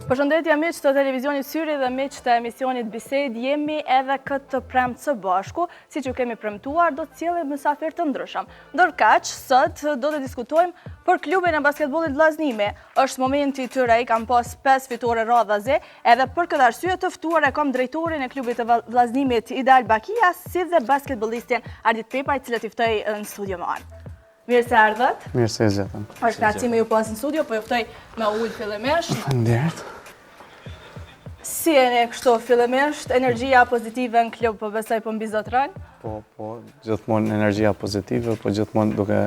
Përshëndetje miq të televizionit Syri dhe miq të emisionit Bised, jemi edhe këtë premtë së bashku, siç ju kemi premtuar, do të sjellim mysafir të ndryshëm. Ndërkaq, sot do të diskutojmë për klubin e basketbollit Vllaznia. Është momenti i tyre, i kanë pas 5 fitore radhazi, edhe për këtë arsye të ftuar e kam drejtorin e klubit të Vllazniait Ideal Bakia, si dhe basketbollistin Ardit Pepa, i cilët i ftoj në studio më anë. Mirë se ardhët. Mirë se zgjetëm. Është kënaqësi me ju pas në studio, po ju ftoj me ujë fillimisht. Faleminderit. Si e ne kështu fillimisht, energjia pozitive në klub, po besoj po mbi zotëron? Po, gjithmonë energjia pozitive, po gjithmonë duke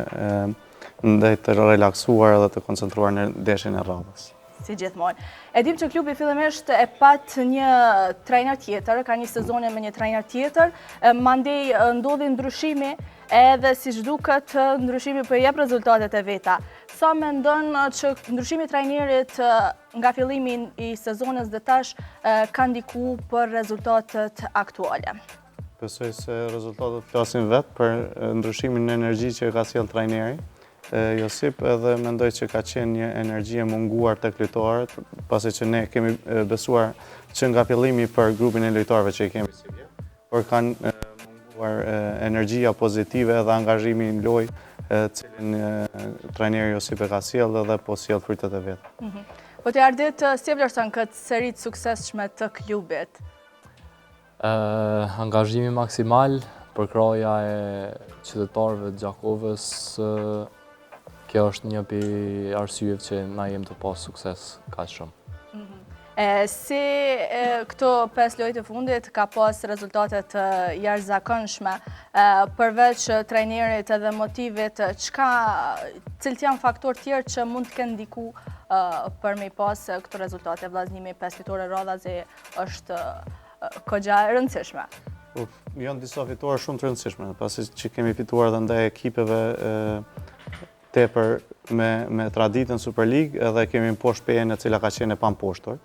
ndaj të relaksuar dhe të koncentruar në ndeshjen e radhës. Si gjithmonë. E dim që klubi fillimisht e pat një trajner tjetër, ka një sezone me një trajner tjetër, mandej ndodhi ndryshimi, edhe si duket ndryshimi po jep rezultatet e veta. Sa mendon që ndryshimi i trajnerit nga fillimi i sezonit dhe tash ka ndikuar për rezultatet aktuale? Besoj se rezultatet flasin vetë për ndryshimin në energji që ka sjell trajneri. Josip edhe mendoj që ka qenë një energji e munguar tek lojtarët, pasi që ne kemi besuar që nga fillimi për grupin e lojtarëve që i kemi si vjet, por kanë munguar energjia pozitive dhe angazhimi në lojë, cilin trajneri Josip e ka sjellë dhe po sjell fritet e vet. Po të Ardit, si e vlerëson këtë seri të suksesshme të klubit? Angazhimi maksimal, përkraja e qytetarëve të Gjakovës, kjo është një për arsyeve që na jem të pas sukses kaq shumë. Si këto 5 lojë të fundit ka pas rezultatet jashtëzakonshme, përveç trajnerit edhe motivit, cilët janë faktorë tjerë që mund të kenë ndiku për me pas këto rezultate? Vllaznia 5 fitore radhazi është kogja e rëndësishme. Janë disa fitore shumë të rëndësishme, pasi që kemi fituar dhe ndaj ekipeve tepër me traditën Super League, edhe kemi poshtë PN e cila ka qenë e pamposhtur.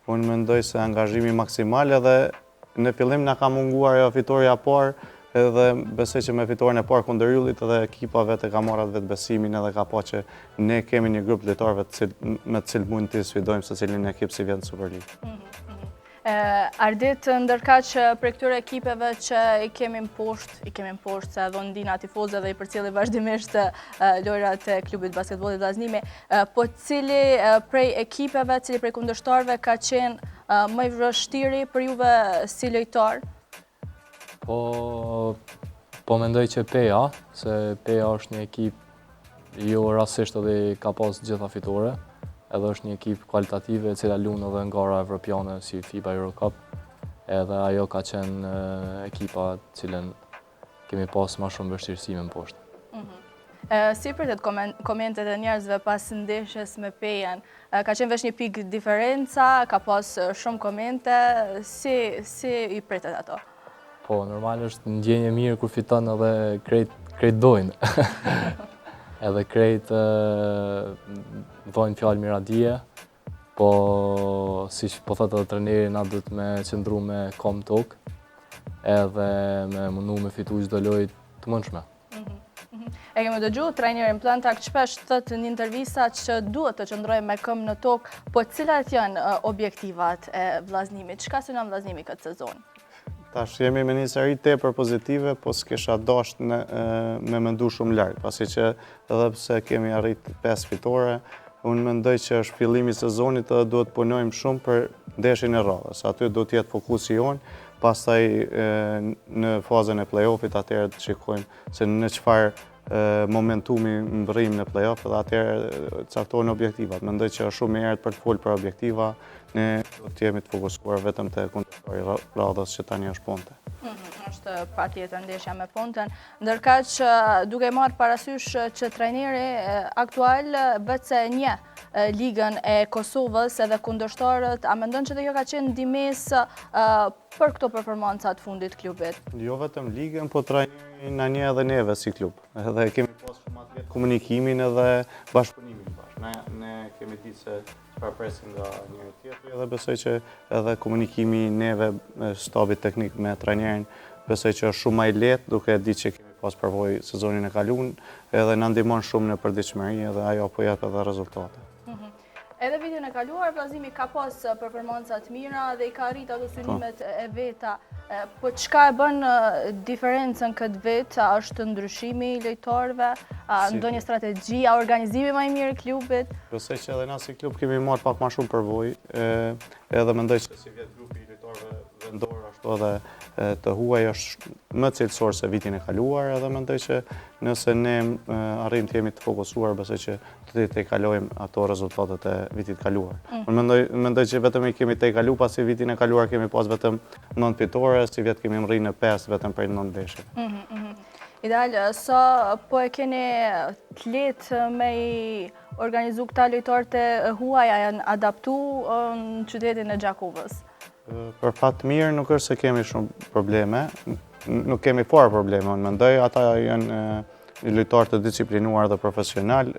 Unë mendoj se angazhimi maksimal edhe në fillim na ka munguar ajo fitoria e parë, edhe besoj që me fitoren e parë kundër Yllit edhe ekipa vetë ka marrë vetë besimin edhe ka pa që ne kemi një grup lojtarëve me të cilët mund të sfidojmë secilin ekip si vjen në Super League. Ardit, ndërkaq për këtyre ekipeve që i kemi poshtë se edhe ndina tifozë dhe i përcjelli vazhdimisht lojrat e klubit basketbollit Vllaznia, po cili prej ekipeve, cili prej kundërshtarëve ka qenë më i vështirë për juve si lojtar? Po mendoj që Peja, se Peja është një ekip jo rastësisht edhe ka pas gjitha fitore, edhe është një ekip kualitative e cila luan edhe në gara evropiane si FIBA Euro Cup, edhe ajo ka qenë ekipa cilën kemi pas më shumë vështirësi me poshtë. Si pritet komentet e njerëzve pas ndeshjes me Pejen? Ka qenë veç një pikë diferenca, ka pas shumë komente, si i pritet ato? Po, normal është ndjenjë mirë kur fiton edhe krejt dojnë. Edhe krejt vojnë fjalë miradije, po si po thotë edhe treneri na duhet me qëndru me kom tokë, edhe me mundu me fitu çdo lojë të mundshme. E kemi dëgjuar trajnerin Plantak shpesh thotë në intervista që duhet të qëndrojmë me këmbë në tokë, po cilat janë objektivat e Vllazniait? Çka synon Vllaznia këtë sezon? Tash jemi me një seri tepër pozitive, po s'kisha dashur me mendu shumë larg, pasi që edhe pse kemi arrit 5 fitore, unë mendoj që është fillimi i sezonit dhe duhet punojmë shumë për ndeshjen e radhës. Aty do të jetë fokusi jon, pastaj në fazën e play-offit atëherë të shikojmë se në çfarë momentumi mbërrim në play-off dhe atëherë caktojnë objektivat. Mendoj që është shumë e errët për të folur për objektiva, ne do të jemi të fokusuar vetëm te kundërshtari radhës që tani është Ponte. Është patjetër ndeshja me Ponten, ndërkaq duke marrë parasysh që trajneri aktual vetëse një ligën e Kosovës edhe kundërshtarët, a mendon që kjo ka qenë ndimes për këto performanca të fundit klubit? Jo vetëm ligën, po trajneri na njeh edhe neve si klub. Edhe kemi pas shumë atë komunikimin edhe bashkëpunimin bashkë. Ne kemi ditë se çfarë presim nga njëri tjetri dhe besoj që edhe komunikimi neve stabit teknik me trajnerin besoj që është shumë më i lehtë duke ditë që kemi pas përvojë sezonin e kaluar edhe na ndihmon shumë në përditshmëri edhe ajo po jep edhe rezultate. Edhe videon e e kaluar vllaznimi ka pas performanca të mira dhe i ka arrit ato synimet e veta. Po çka e bën diferencën këtë vit? A është ndryshimi i lojtarëve, a ndonjë strategji, a organizimi më i mirë i klubit? Besoj që edhe na si klub kemi marrë pak më shumë përvojë, edhe mendoj që si vjet grupi i lojtarëve vendor ashtu edhe të huaj është më cilësor se vitin e kaluar, edhe mendoj që nëse ne arrijmë të jemi të fokusuar, besoj që do të kalojmë ato rezultatet e vitit kaluar. Mendoj që vetëm i kemi të kalu, pasi vitin e kaluar kemi pas vetëm 9 fitore, si vjet kemi rrinë në 5 vetëm prej 9 veshje. Ideal, sa po e keni të lehtë me i organizu këta lojtarët e huaj, a janë adaptu në qytetin e Gjakovës? Për fat mirë nuk është se kemi shumë probleme, nuk kemi fare probleme, unë mendoj, ata janë lojtarë të disciplinuar dhe profesional,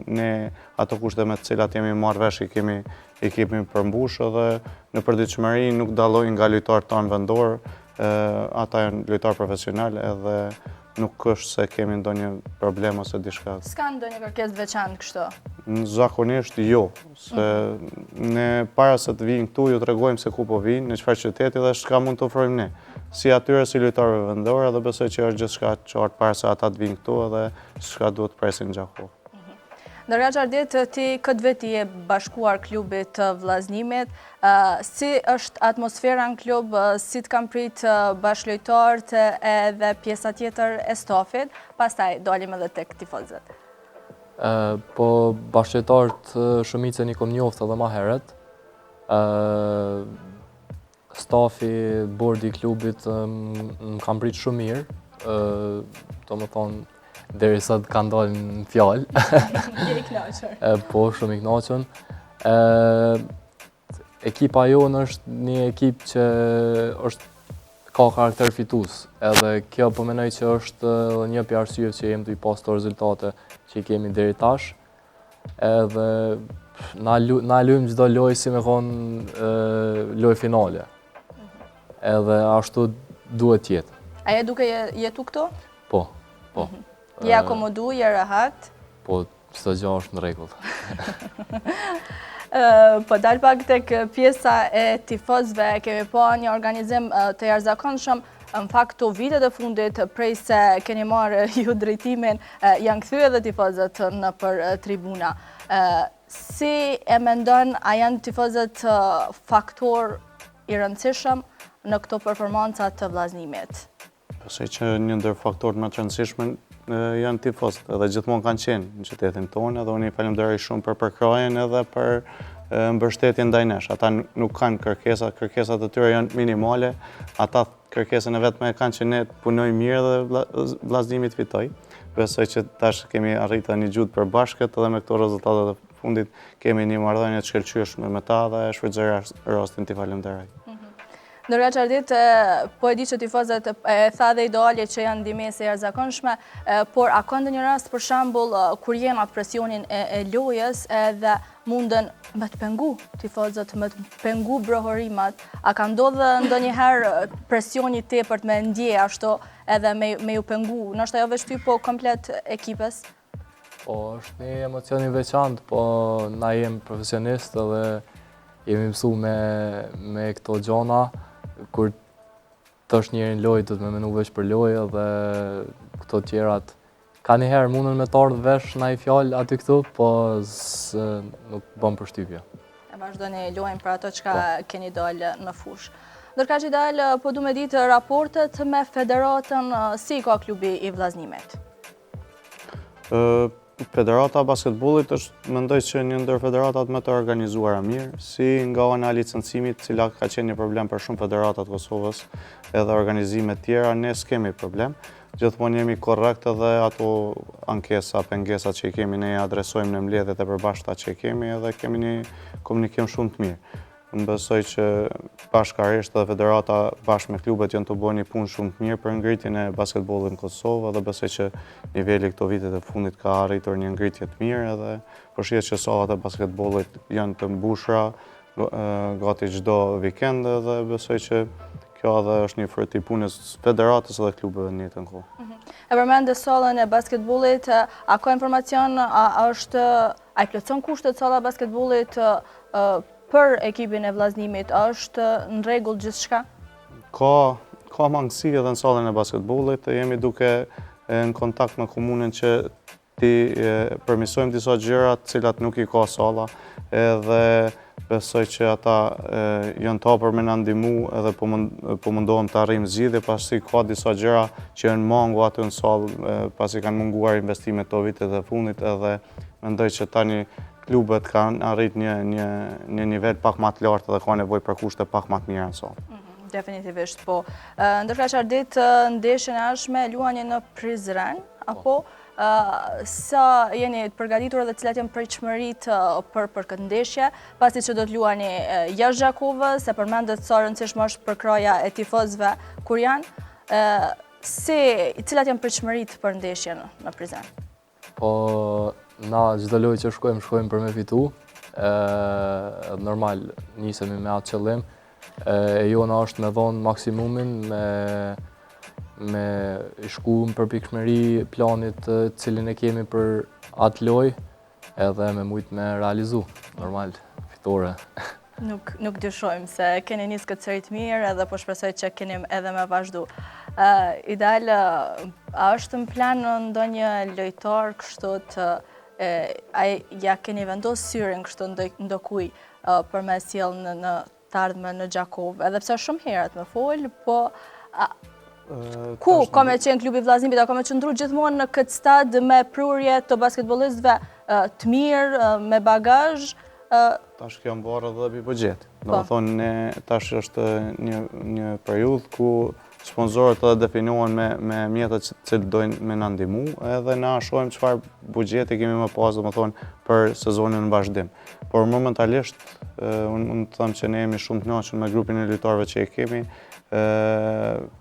ne ato kushte me të cilat jemi marrë vesh i kemi përmbushë dhe në përditshmëri nuk dallojnë nga lojtarët tanë vendor, ata janë lojtarë profesional edhe nuk është se kemi ndonjë problem ose diçka. S'ka ndonjë kërkesë veçantë kështu? Zakonisht jo, se ne para se të vinë këtu ju tregojmë se ku po vinë, në çfarë qyteti dhe çka mund të ofrojmë ne. Si atyre si lojtarëve vendor, dhe besoj që është gjithçka qartë para se ata të vinë këtu edhe çka duhet të presin në Gjakovë. Ndërka Xhardit, ti këtë vit je bashkuar klubit të vllaznimet. Si është atmosfera në klub, si të kam prit bashkëlojtarët edhe pjesa tjetër e stafit, pastaj dalim edhe tek tifozët. Po bashkëlojtarët shumicën i kom njoftë edhe më herët. Stafi, bordi i klubit më kam prit shumë mirë, domethënë derisa të kanë dalë në fjalë. Je i kënaqur. Po, shumë i kënaqur. Ekipa jonë është një ekip që ka karakter fitues, edhe kjo po mendoj që është një prej arsyeve që jemi të i pas të rezultate që i kemi deri tash. Edhe na luajmë çdo lojë si me konë lojë finale. Edhe ashtu duhet të jetë. A je duke jetu këtu? Po. Je akomodu, je rehat? Po, çdo gjë është në rregull. Po dal pak tek pjesa e tifozëve, kemi pa një organizim të jashtëzakonshëm. Në fakt, to vitet e fundit, prej se keni marrë ju drejtimin, janë kthyer edhe tifozët nëpër tribuna. Si e mendon, a janë tifozët faktor i rëndësishëm në këto performanca të vllaznimet? Besoj që një ndër faktorët më të rëndësishëm janë tifozët, edhe gjithmonë kanë qenë në qytetin tonë, edhe unë i falenderoj shumë për përkrajen edhe për mbështetjen ndaj nesh. Ata nuk kanë kërkesat e tyre janë minimale, ata kërkesën e vetme kanë që ne punojmë mirë dhe vllaznimi të fitoj. Besoj që tash kemi arritur një gjuhë përbashkët dhe me këto rezultate të fundit kemi një marrëdhënie të shkëlqyeshme me ta dhe shfrytëzoj rastin t'i falenderoj. Ndërka Xhardit, po e di që tifozët e tha dhe ideale që janë ndihmëse e jashtëzakonshme, por a ka ndonjë rast për shembull kur jeni atë presionin e lojës edhe munden me të pengu tifozët, me të pengu brohorimat, a ka ndodhur ndonjëherë presioni tepërt me ndje ashtu edhe me ju pengu, ndoshta jo vetëm ty, po komplet ekipës? Po, është një emocion i veçantë, po na jemi profesionistë dhe jemi mësuar me këto gjona. Kur të është njëri në lojë, do të me menu veç për lojë dhe këto tjerat. Ka njëherë mundën me të ardhë vesh na i fjallë aty këtu, po nuk bëm përshtypje. E vazhdoni lojnë për ato që keni dalë në fush. Ndërka që dalë, po du me ditë raportet me federatën, si ka klubi i vllaznimet? Federata basketbollit është mendoj që një ndër federatat më të organizuara mirë, si nga ana e licencimit, cila ka qenë një problem për shumë federatat Kosovës edhe organizime tjera, ne s'kemi problem. Gjithmonë jemi korrekt edhe ato ankesa, pengesat që i kemi, ne adresojmë në mbledhjet e përbashkëta që i kemi edhe kemi një komunikim shumë të mirë. Më besoj që bashkarisht dhe federata bashkë me klubet janë të bënë një punë shumë të mirë për ngritjen e basketbollit në Kosovë dhe besoj që niveli këto vitet e fundit ka arritur një ngritje të mirë edhe përshjet që sallat e basketbollit janë të mbushura gati çdo vikend dhe besoj që kjo edhe është një fryt i punës federatës dhe klubeve në jetën kohë. E përmendë sallën e basketbollit, a ka informacion, a i plotëson kushtet salla e basketbollit për ekipin e vllaznimit është në rregull gjithçka? Ka mangësi edhe në sallën e basketbollit, jemi duke në kontakt me komunën që ti përmisojmë disa gjëra të cilat nuk i ka salla, edhe besoj që ata janë të hapur me na ndihmu edhe po mundohem të arrijmë zgjidhje, pasi ka disa gjëra që janë mangu aty në sallë, pasi kanë munguar investimet të vitit dhe fundit, edhe mendoj që tani klubet kanë arrit një nivel pak më të lartë dhe ka nevojë për kushte pak më të mira në sallë. Definitivisht, po. Ndërkaq Ardit, ndeshjen e ardhshme luani në Prizren, apo sa jeni të përgatitur dhe cilat janë pritshmëritë për këtë ndeshje, pasi që do të luani jashtë Gjakovës, se përmendet sa rëndësishme është përkraja e tifozëve kur janë, cilat janë pritshmëritë për ndeshjen në Prizren? Po, na çdo lojë që shkojmë për me fitu, normal nisemi me atë qëllim, e jona është me dhonë maksimumin, me shku në përpikshmëri planit cilin e kemi për atë lojë, edhe me mujt me realizu, normal, fitore. Nuk dyshojmë se keni nisë këtë seri të mirë edhe po shpresoj që keni edhe me vazhdu. Ideal, a është në plan në ndonjë lojtar kështu të ja keni vendosur syrin kështu ndokuj për me sjellë në të ardhme në Gjakovë, edhe pse shumë herët me folë, po ku ka me qenë klubi vllaznimit, a ka me qëndru gjithmonë në këtë stad me prurje të basketbolistëve të mirë, me bagazh? Tash kjo mbarë edhe bi buxhet. Do të thonë, tash është një periudhë ku sponsorët edhe definohen me mjetet që dojnë me na ndihmu, edhe na shohim çfarë buxheti kemi më pas, do të thonë, për sezonin në vazhdim. Por momentalisht, unë të them që ne jemi shumë të kënaqur me grupin e lojtarëve që e kemi.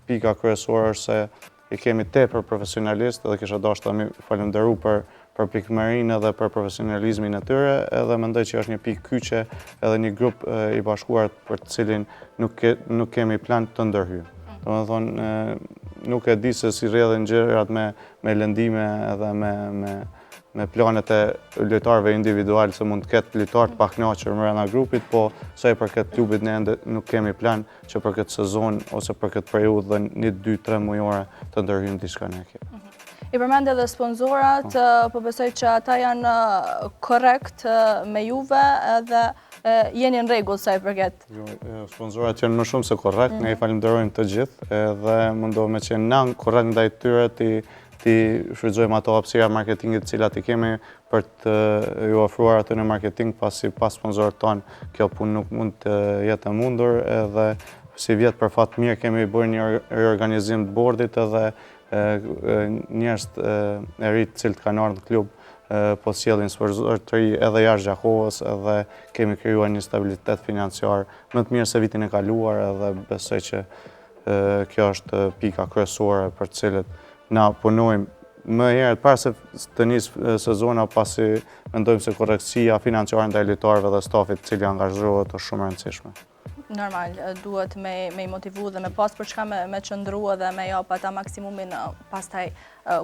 Pika kryesore është se i kemi tepër profesionalistë dhe kisha dashur ta falenderoj për pikëmarrjen edhe për profesionalizmin e tyre, edhe mendoj që është një pikë kyçe edhe një grup i bashkuar për të cilin nuk kemi plan të ndërhyrë. Domethënë, nuk e di se si rrjedhin gjërat me lëndime edhe me planet e lojtarëve individual, se mund të ketë lojtarë të pakënaqur brenda grupit, po sa i përket klubit ne nuk kemi plan që për këtë sezon ose për këtë periudhë dhe 1, 2, 3 mujore të ndërhyjmë diçka ne kemi. I përmend edhe sponsorat, po besoj që ata janë korrekt me juve edhe jeni në rregull sa i përket. Sponsorat janë më shumë se korrekt, ne i falenderojmë të gjithë edhe mundohemi që na korrekt ndaj tyre ti shfrytëzojmë ato hapësira marketingit të cilat i kemi për të ju ofruar atë në marketing, pasi pas sponsorët tonë kjo punë nuk mund të jetë e mundur, edhe si vjet për fat mirë kemi bërë një reorganizim të bordit edhe njerëz e ri të cilët kanë ardhur në klub po sjellin sponsorë të ri edhe jashtë Gjakovës, edhe kemi krijuar një stabilitet financiar më të mirë se vitin e kaluar, edhe besoj që kjo është pika kryesore për të cilët na punojmë më herët para se të nisë sezona, pasi mendojmë se korrektësia financiare ndaj lojtarëve dhe stafit të cilë angazhohet është shumë e rëndësishme. Normal, duhet me i motivu dhe me pas për çka me qëndrua dhe me jap ata maksimumin pastaj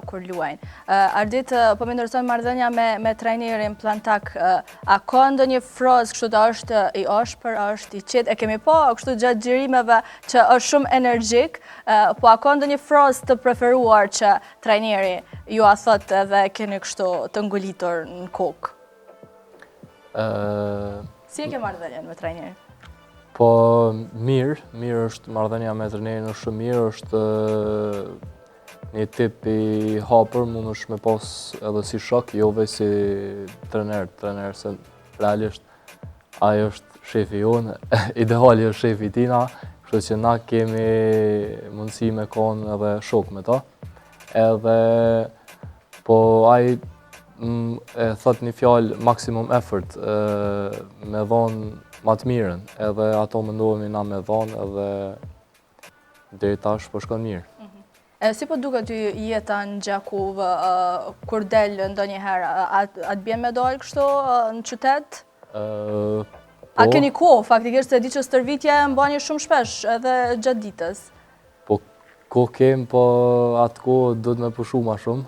kur luajnë. Ardit, po më intereson marrëdhënia me trajnerin Plantak, a ka ndonjë frozë kështu të është i ashpër, është i qetë, e kemi pa kështu gjatë xhirimeve që është shumë energjik, po a ka ndonjë frozë të preferuar që trajneri ju a thotë edhe keni kështu të ngulitur në kokë? Si e ke marrëdhënien me trajnerin? Po mirë është marrëdhënia me trajnerin, është shumë mirë, është një tip i hapur, mund është me pas edhe si shok, jo veç si trener, se realisht ai është shefi jonë, ideali është shefi tina, kështu që na kemi mundësi me konë edhe shok me ta. Edhe po ai e thot një fjalë maximum effort, me dhonë ma të mirën, edhe ato mundohemi na me dhonë, edhe deri tash po shkon mirë. Si po duket ty jeta në Gjakovë, kur del ndonjëherë, a të bjen me dalë kështu në qytet? A keni kohë, faktikisht se di që stërvitja e mbani shumë shpesh, edhe gjatë ditës. Po kohë kem, po atë kohë do të me pushu ma shumë.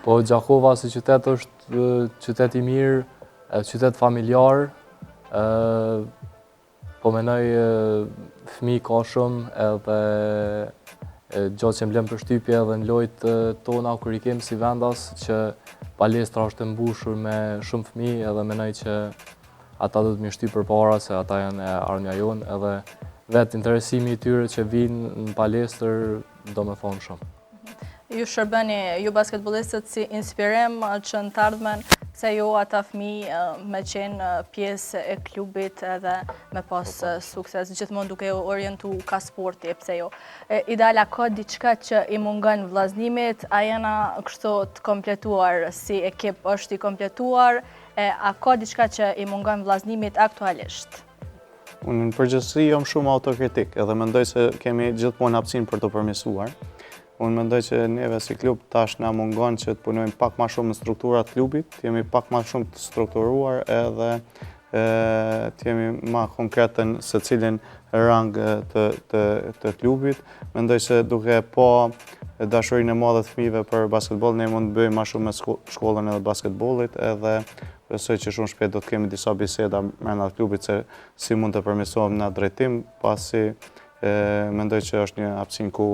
Po Gjakova si qytet është qytet i mirë, qytet familjar, Po menoj fëmijë ka shumë edhe gjatë që m'lem përshtypje edhe në lojtë tona kur i kemi si vendas që palestra është e mbushur me shumë fëmijë edhe menoj që ata do të më shtyp përpara se ata janë e ardhmja jonë edhe vetë interesimi i tyre që vinë në palestër do me thonë shumë. Ju shërbeni, ju basketbolistët si inspirim që në të ardhmen se ju ata fëmijë me qenë pjesë e klubit edhe me pas sukses, gjithmonë duke u orientu ka sporti, pse jo. Ideala ka diçka që i mungon vllaznimit, a jena kështu të kompletuar si ekip, është i kompletuar, a ka diçka që i mungon vllaznimit aktualisht? Unë në përgjithësi jam shumë autokritik edhe mendoj se kemi gjithmonë hapësinë për të përmirësuar. Unë mendoj që neve si klub tash na mungon që të punojmë pak ma shumë në strukturat klubit, jemi pak ma shumë të strukturuar edhe të jemi ma konkretën se cilin rang të klubit. Mendoj se duke po dashurinë e madhe të fëmijëve për basketbol, ne mund të bëjmë ma shumë me shkollën edhe basketbolit edhe besoj që shumë shpejt do të kemi disa biseda brenda klubit se si mund të përmirësohem në drejtim, pasi mendoj që është një hapësinë ku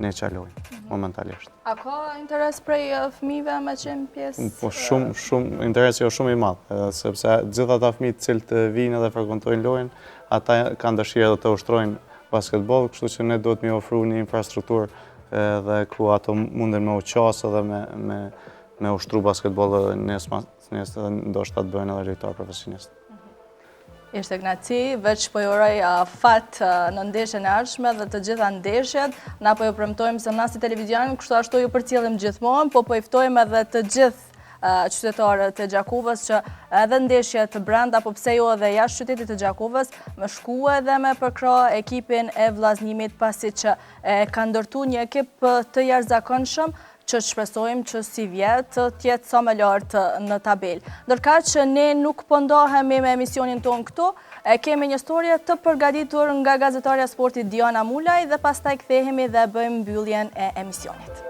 ne qalojmë momentalisht. A ka interes prej fëmijëve me qenë pjesë? Po shumë interesi është shumë i madh, sepse gjithë ata fëmijë të cilët vinë dhe frekuentojnë lojën, ata kanë dëshirë edhe të ushtrojnë basketboll, kështu që ne duhet mi ofru një infrastrukturë dhe ku ato munden me u qasë edhe me ushtru basketboll edhe nesër ndoshta të bëhen edhe lojtar profesionist. Ishte Gnaci, veç po ju uroj fat në ndeshjen e ardhshme dhe të gjitha ndeshjet. Na po ju premtojmë se na si televizion, kështu ashtu ju përcjellim gjithmonë, po i ftojmë edhe të gjithë qytetarët e Gjakuvës që edhe ndeshjet brenda, apo pse jo edhe jashtë qytetit të Gjakuvës, më shkue dhe me përkra ekipin e vllaznimit pasi që ka ndërtu një ekip të jashtëzakonshëm që shpresojmë që si vjetë tjetë sa më lartë në tabel. Ndërka që ne nuk pëndohemi me emisionin tonë këtu, kemi një storje të përgatitur nga gazetarja sportit Diana Mulaj dhe pastaj kthehemi dhe bëjmë mbylljen e emisionit.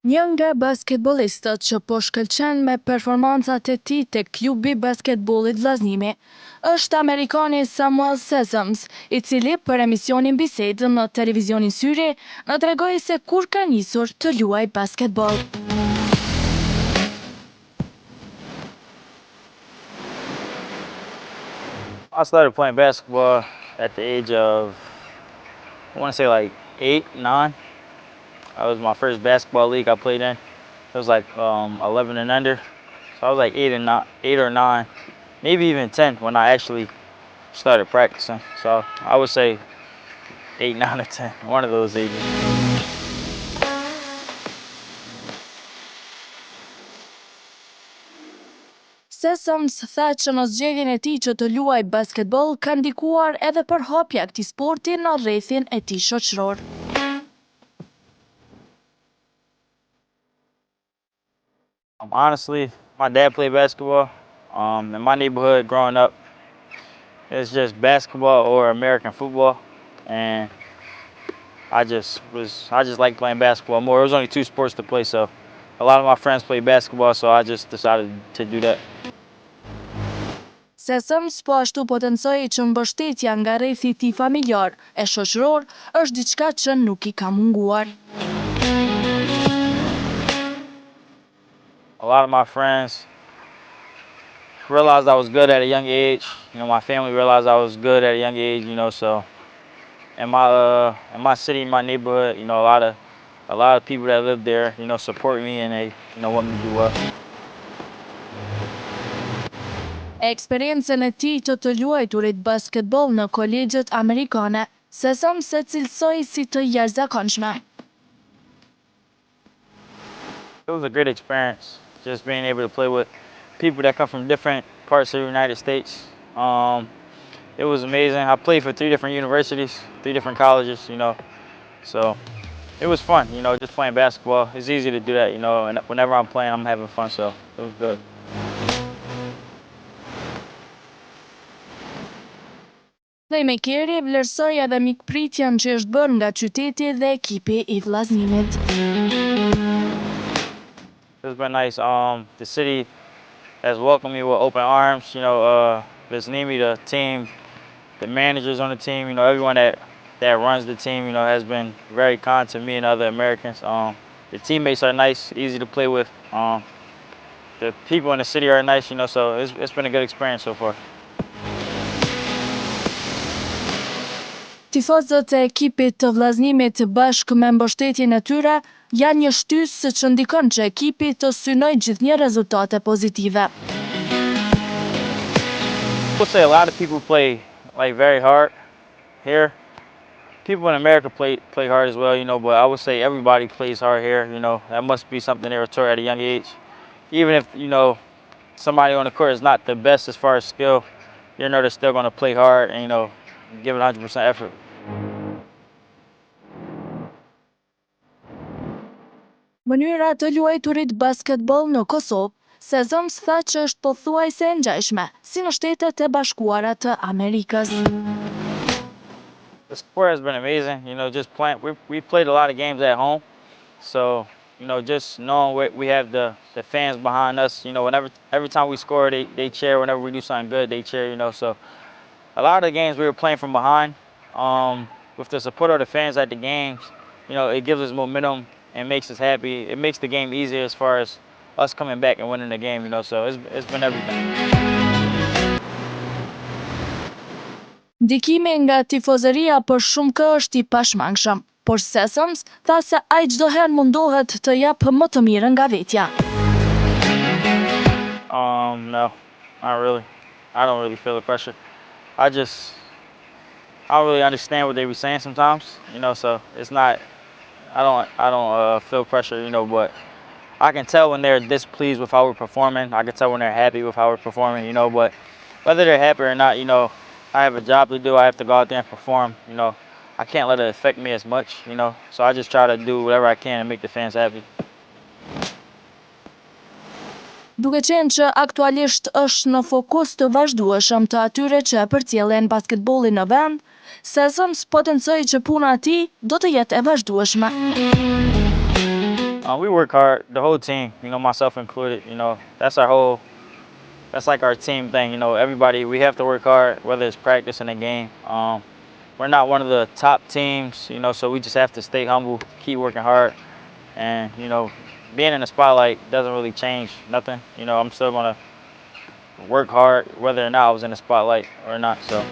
Një nga basketbolistët që po shkëlqen me performancat e tij tek klubi basketbollit Vllaznimi është Amerikani Samuel Sessoms, i cili për emisionin Bisedë në televizionin Syri na tregoi se kur ka nisur të luaj basketboll. I started playing basketball at the age of, I want to say like 8, 9. That was my first basketball league I played in. It was like 11 and under. So I was like 8 or 9, maybe even 10 when I actually started practicing. So I would say 8, 9 or 10, one of those ages. Sessoms tha që në zgjedhjen e tij që të luaj basketboll ka ndikuar edhe përhapja e këtij sporti në rrethin e tij shoqëror. Honestly, my dad played basketball. In my neighborhood growing up, it's just basketball or American football, and I just liked playing basketball more. There was only 2 sports to play, so a lot of my friends played basketball, so I just decided to do that. Sessoms po ashtu potencoi që mbështetja nga rrethi i tij familjar e shoqëror është diçka që nuk I ka munguar. A lot of my friends realized I was good at a young age. You know, my family realized I was good at a young age. You know, so in my city, in my neighborhood, you know, a lot of people that live there, you know, support me and they, you know, want me to do well. Eksperiencën e tij të luajturit basketball në kolegjet amerikane, Sessoms se cilësoi si të jashtëzakonshme. It was a great experience, just being able to play with people that come from different parts of the United States. It was amazing. I played for 3 different universities, 3 different colleges, you know, so it was fun, you know, just playing basketball. It's easy to do that, you know, and whenever I'm playing, I'm having fun, so it was good. Playmakeri vlerësoi edhe mikpritjen që është bërë nga qyteti dhe ekipi I vllazënimit. It's been nice. The city has welcomed me with open arms. You know, Vllazënimi, the team, the managers on the team, you know, everyone that runs the team, you know, has been very kind to me and other Americans. The teammates are nice, easy to play with. The people in the city are nice, you know, so it's been a good experience so far. Tifozët e ekipit të vllazënimit bashkë me mbështetjen e tyre janë një shtysë që ndikon që ekipi të synojë gjithnjë rezultate pozitive. I would say a lot of people play like very hard here. People in America play hard as well, you know, but I would say everybody plays hard here, you know. That must be something they were taught at a young age. Even if, you know, somebody on the court is not the best as far as skill, you know, they're still going to play hard and, you know, give it 100% effort. Mënyra të luajturit basketball në Kosovë, Sezons tha që është pothuajse e ngjashme, si në Shtetet e Bashkuara të Amerikës. The sport has been amazing, you know, just playing. We played a lot of games at home, so, you know, just knowing we have the fans behind us, you know, every time we score, they cheer. Whenever we do something good, they cheer, you know, so a lot of the games we were playing from behind. With the support of the fans at the games, you know, it gives us momentum and makes us happy. It makes the game easier as far as us coming back and winning the game, you know, so it's been everything. Ndikimi nga tifozëria për shumë kë është I pashmangshëm, por Sessions tha se ai çdo herë mundohet të japë më të mirën nga vetja. No, not really. I don't really feel the pressure. I don't really understand what they be saying sometimes, you know, so it's not, I don't feel pressure, you know, but I can tell when they're displeased with how we're performing. I can tell when they're happy with how we're performing, you know, but whether they're happy or not, you know, I have a job to do. I have to go out there and perform, you know. I can't let it affect me as much, you know, so I just try to do whatever I can to make the fans happy. Duke qenë që aktualisht është në fokus të vazhdueshëm të atyre që përcjellen basketbollin në vend, Sessions potencoi që puna e tij do të jetë e vazhdueshme. We work hard, the whole team, you know, myself included, you know, that's like our team thing, you know, everybody, we have to work hard, whether it's practice in a game. We're not one of the top teams, you know, so we just have to stay humble, keep working hard, and, you know, being in the spotlight doesn't really change nothing. You know, I'm still gonna work hard, whether or not I was in the spotlight or not, so.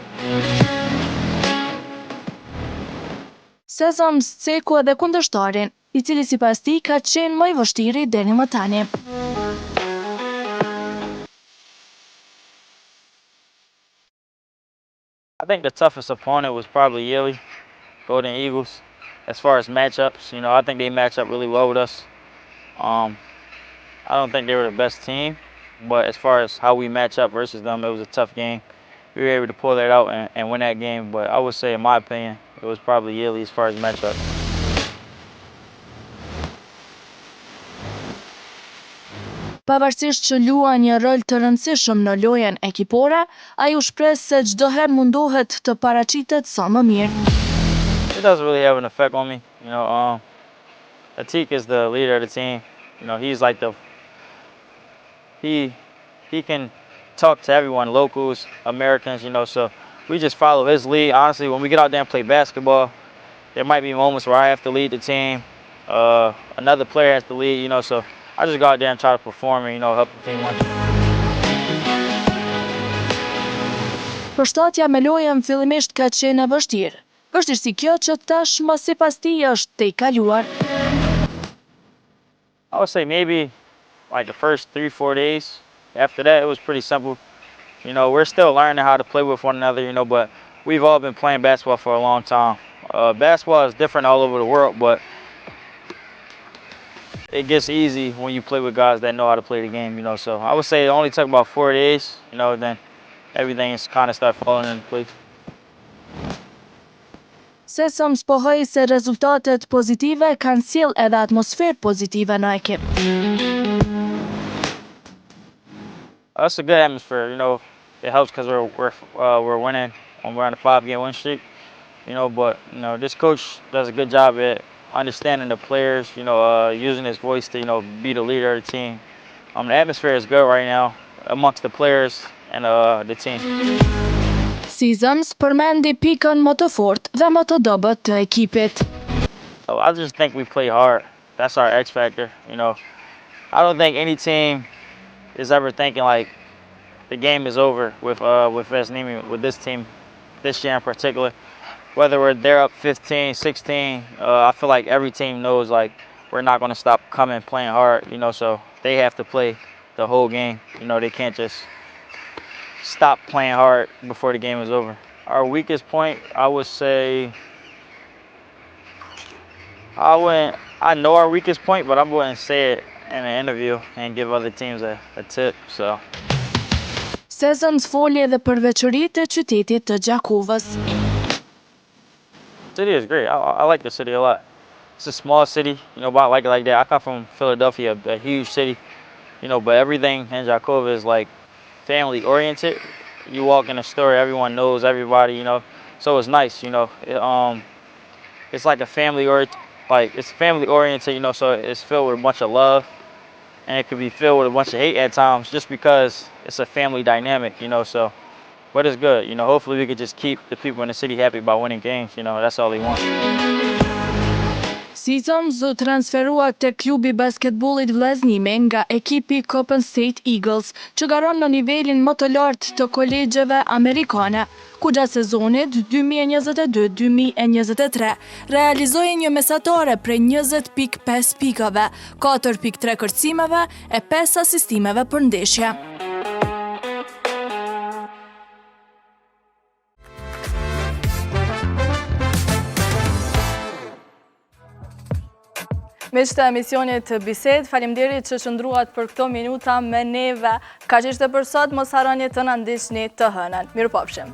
Sessions ceku edhe kundërshtarin, I cili sipas tij ka qenë më I vështiri deri më tani. I think the toughest opponent was probably Yili, Golden Eagles. As far as matchups, you know, I think they match up really well with us. I don't think they were the best team, but as far as how we match up versus them, it was a tough game. We were able to pull that out and win that game, but I would say, in my opinion, it was probably Yili as far as matchup. Pavarësisht që luan një rol të rëndësishëm në lojën ekipore, ai u shpreh se çdo herë mundohet të paraqitet sa më mirë. It doesn't really have an effect on me, you know. Atiq is the leader of the team. You know, he's like he can talk to everyone, locals, Americans, you know, so we just follow his lead. Honestly, when we get out there and play basketball, there might be moments where I have to lead the team, another player has to lead, you know, so I just go out there and try to perform and, you know, help the team win. Përshtatja me lojën fillimisht ka qenë e vështirë. Vështirësi kjo që tashmë sipas tij është te I kaluar. I would say maybe like the first 3-4 days. After that, it was pretty simple. You know, we're still learning how to play with one another, you know, but we've all been playing basketball for a long time. Basketball is different all over the world, but it gets easy when you play with guys that know how to play the game, you know. So I would say it only took about 4 days, you know, then everything is kind of start falling into place. Sesams pohoi se rezultatet pozitive kanë sjell edhe atmosferë pozitive në ekip. It's a good atmosphere, it helps because we're winning when we're on a 5-game win streak, but this coach does a good job at understanding the players, using his voice to be the leader of the team. The atmosphere is good right now amongst the players and the team. Sesams përmendi pikën më të fortë dhe më të dobët të ekipit. I just think we play hard. That's our X factor, I don't think any team is ever thinking like the game is over with Vesnimi, with this team, this year in particular. Whether they're up 15, 16, I feel like every team knows like we're not going to stop coming, playing hard, so they have to play the whole game. They can't just stop playing hard before the game is over. Our weakest point, I would say, I know our weakest point, but I wouldn't say it in an interview and give other teams a tip, so. Sesams foli edhe për veçoritë e qytetit të Gjakovës. City is great. I like the city a lot. It's a small city, but I like it like that. I come from Philadelphia, a huge city, but everything in Jakova is like family oriented. You walk in a store, everyone knows everybody, so it's nice, it's like a family it's family oriented, so it's filled with a bunch of love, and it could be filled with a bunch of hate at times just because it's a family dynamic, so. But it's good, hopefully we could just keep the people in the city happy by winning games, that's all they want. Sesams u transferua te klubi basketbollit vllaznimi nga ekipi Coppin State Eagles, që garon në nivelin më të lartë të kolegjeve amerikane, ku gjatë sezonit 2022-2023 realizoi një mesatare prej 20.5 pikave, 4.3 kërcimeve e 5 asistimeve për ndeshje. Miq të emisionit Bisedë, faleminderit që qëndruat për këto minuta me neve. Kaq ishte për sot, mos harroni të na ndiqni të hënën. Mirupafshim.